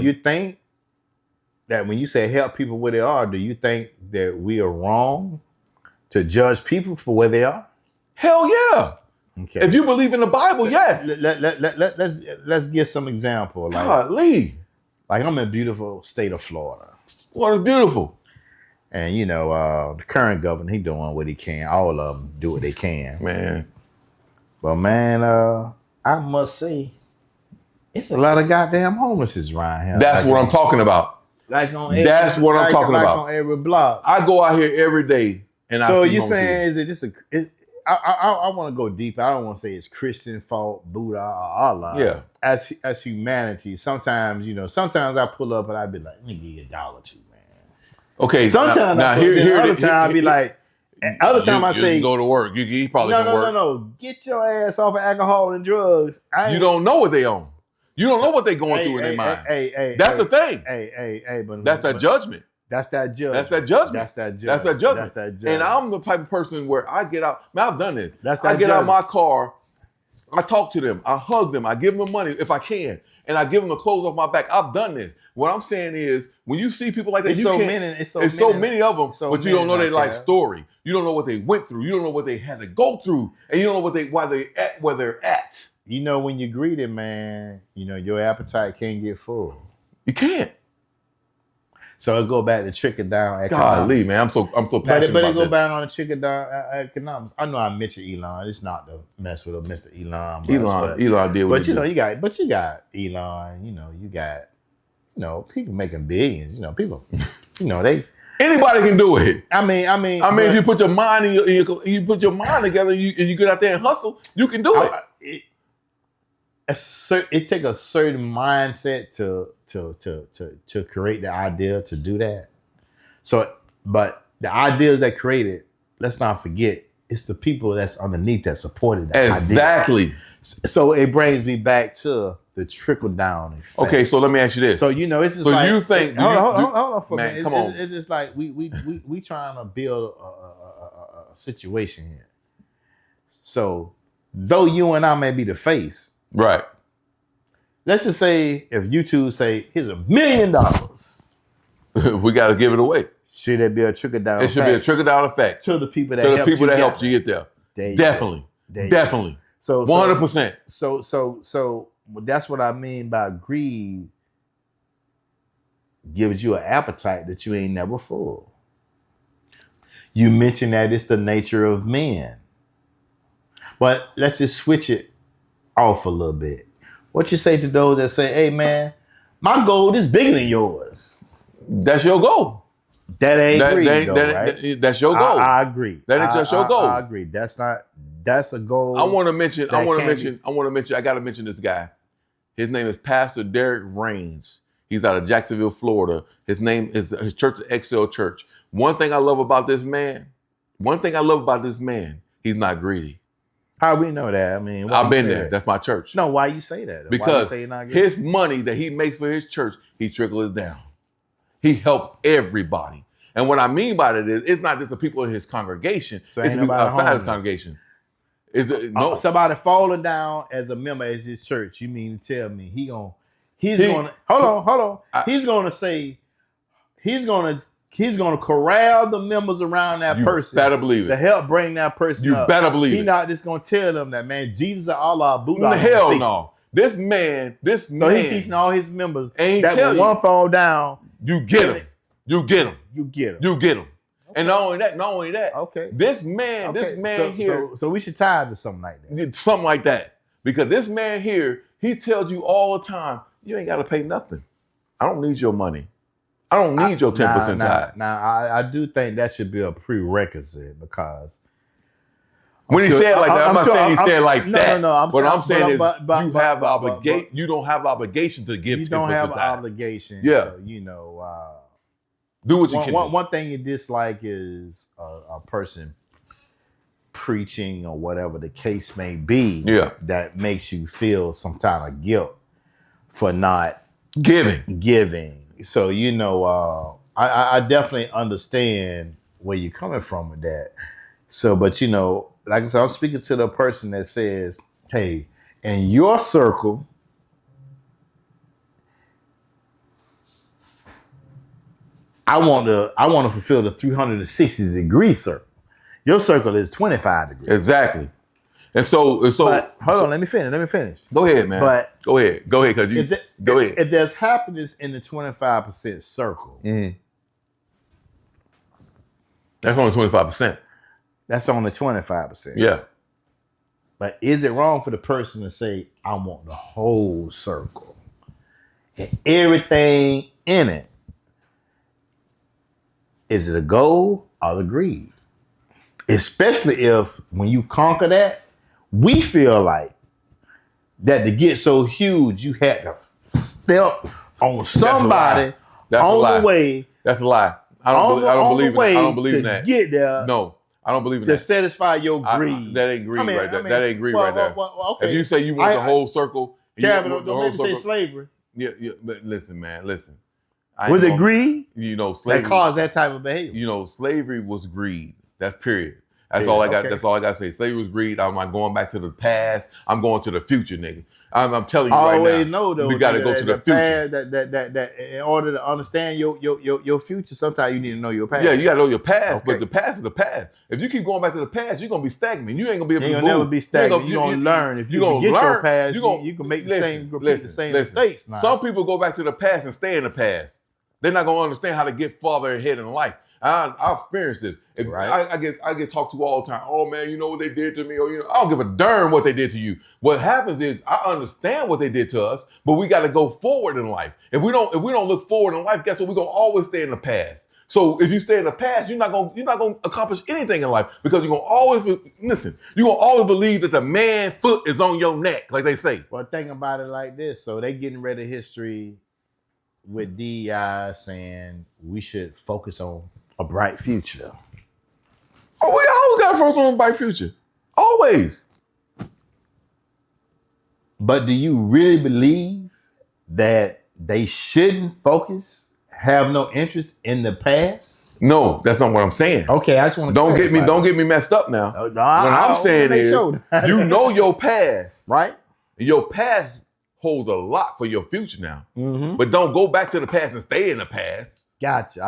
you think that when you say help people where they are, do you think that we are wrong to judge people for where they are? Hell yeah. Okay. If you believe in the Bible, yes. Let's get some example. Golly. Like I'm in beautiful state of Florida. Florida's beautiful. And the current governor, he doing what he can. All of them do what they can. Man. But man, I must say, it's a lot of goddamn homeless around here. That's what I'm talking about. That's what I'm talking about. On every block. I go out here every day and so you're saying, is it just I want to go deeper. I don't want to say it's Christian fault, Buddha, or Allah. Yeah. As humanity, sometimes I pull up and I be like, let me give you $1 too, man. Okay. Sometimes other time I be like, other time I say, go to work. You probably can work. No. Get your ass off of alcohol and drugs. You don't know what they own. You don't know what they're going through in their mind. That's the thing. But that's that judgment. That's that judgment. That's that judgment. That's that judgment. That's that judgment. That's that judgment. And I'm the type of person where I get out. Man, I've done this. I get out of my car. I talk to them. I hug them. I give them the money if I can. And I give them the clothes off my back. I've done this. What I'm saying is, when you see people like that, it's so many of them, but you don't know their life story. You don't know what they went through. You don't know what they had to go through. And you don't know why they're at where they're at. When you're greedy, man, your appetite can't get full. You can't. So it go back to trickle down economics. Golly, man, I'm so passionate but about it go back on the trickle down economics. I know I mentioned Elon. It's not to mess with Mr. Elon. Elon did what he did. You got Elon. You got people making billions. People. They. Anybody can do it. I mean, if you put your mind you put your mind together, and you get out there and hustle, you can do it. It take a certain mindset to create the idea to do that. So, but the ideas that created, let's not forget, it's the people that's underneath that supported that idea. Exactly. So it brings me back to the trickle down effect. Okay, so let me ask you this. So it's just so you think? Hold on for man, a minute. Come on. It's just like we trying to build a situation here. So though you and I may be the face, right? Let's just say if YouTube say, here's $1 million. We got to give it away. Should there be a trickle down effect? It should be a trickle down effect. To the people that helped you get there. Definitely. So 100%. So that's what I mean by greed gives you an appetite that you ain't never full. You mentioned that it's the nature of men. But let's just switch it off a little bit. What you say to those that say, hey, man, my goal is bigger than yours? That's your goal. That ain't greed, right? That's your goal. I agree. That is just your goal. I agree. That's a goal. I got to mention this guy. His name is Pastor Derek Rains. He's out of Jacksonville, Florida. His church is Excel Church. One thing I love about this man, he's not greedy. How we know that? I mean, I've been there. That's my church. No, why you say that? Because his money that he makes for his church, he trickles down. He helps everybody. And what I mean by that is, it's not just the people in his congregation. So it's the people outside his congregation. No. Somebody falling down as a member of his church. You mean to tell me he's gonna hold on. He's gonna corral the members around that person. You better believe it. To help bring that person up. You better believe it. He's not just gonna tell them that, man, Jesus or Allah, Buddha. Hell no. This man. So he's teaching all his members that when one fall down, you get him. You get him. Okay. And not only that. Okay. This man here. So we should tie to something like that. Something like that. Because this man here, he tells you all the time, you ain't got to pay nothing. I don't need your money. I don't need your 10% tithe. Now, I do think that should be a prerequisite because when he said like that, I'm not saying he said like that. No. I'm saying you don't have the obligation to give 10% tithe. You don't have an obligation. Yeah. So, do what you can do. One thing you dislike is a person preaching or whatever the case may be. Yeah. That makes you feel some kind of guilt for not giving. So, I definitely understand where you're coming from with that. So, but, like I said, I'm speaking to the person that says, hey, in your circle, I want to fulfill the 360-degree circle. Your circle is 25 degrees. Exactly. And so but hold on, let me finish. Go ahead, man. But go ahead, because go ahead. If there's happiness in the 25% circle, that's only 25%. That's only 25%. Yeah. But is it wrong for the person to say, I want the whole circle and everything in it? Is it a goal or the greed? Especially if when you conquer that, we feel like that to get so huge, you had to step on somebody on the way. That's a lie. I don't believe in that. Get there. No, I don't believe in that. To satisfy your greed. That ain't greed right there. That ain't greed right there. Okay. If you say you want the whole circle, Kevin, don't make me say slavery. Yeah. But listen, man, listen. Was it greed? Slavery that caused that type of behavior. Slavery was greed. That's period. That's all I got. Okay. That's all I got to say. Slavery was greed. I'm not going back to the past. I'm going to the future, nigga. I'm telling you right now. I always know though. We got to go to the future. That in order to understand your future, sometimes you need to know your past. Yeah, you got to know your past. Okay. But the past is the past. If you keep going back to the past, you're gonna be stagnant. You ain't gonna be able to move. You'll never be stagnant. You're gonna learn. If you can get your past, you can make the same mistakes. Some people go back to the past and stay in the past. They're not gonna understand how to get farther ahead in life. I've experienced this. I get talked to all the time. Oh man, you know what they did to me? Or I don't give a darn what they did to you. What happens is I understand what they did to us, but we got to go forward in life. If we don't look forward in life, guess what? We're gonna always stay in the past. So if you stay in the past, you're not gonna accomplish anything in life because you're gonna always believe that the man's foot is on your neck, like they say. Well, think about it like this. So they getting rid of history with DEI saying we should focus on a bright future. Oh, we always got to focus on a bright future. Always. But do you really believe that they shouldn't have no interest in the past? No, that's not what I'm saying. Okay, I just want to don't get me messed up now. What I'm saying is, you know your past, right? Your past holds a lot for your future now. Mm-hmm. But don't go back to the past and stay in the past. Gotcha.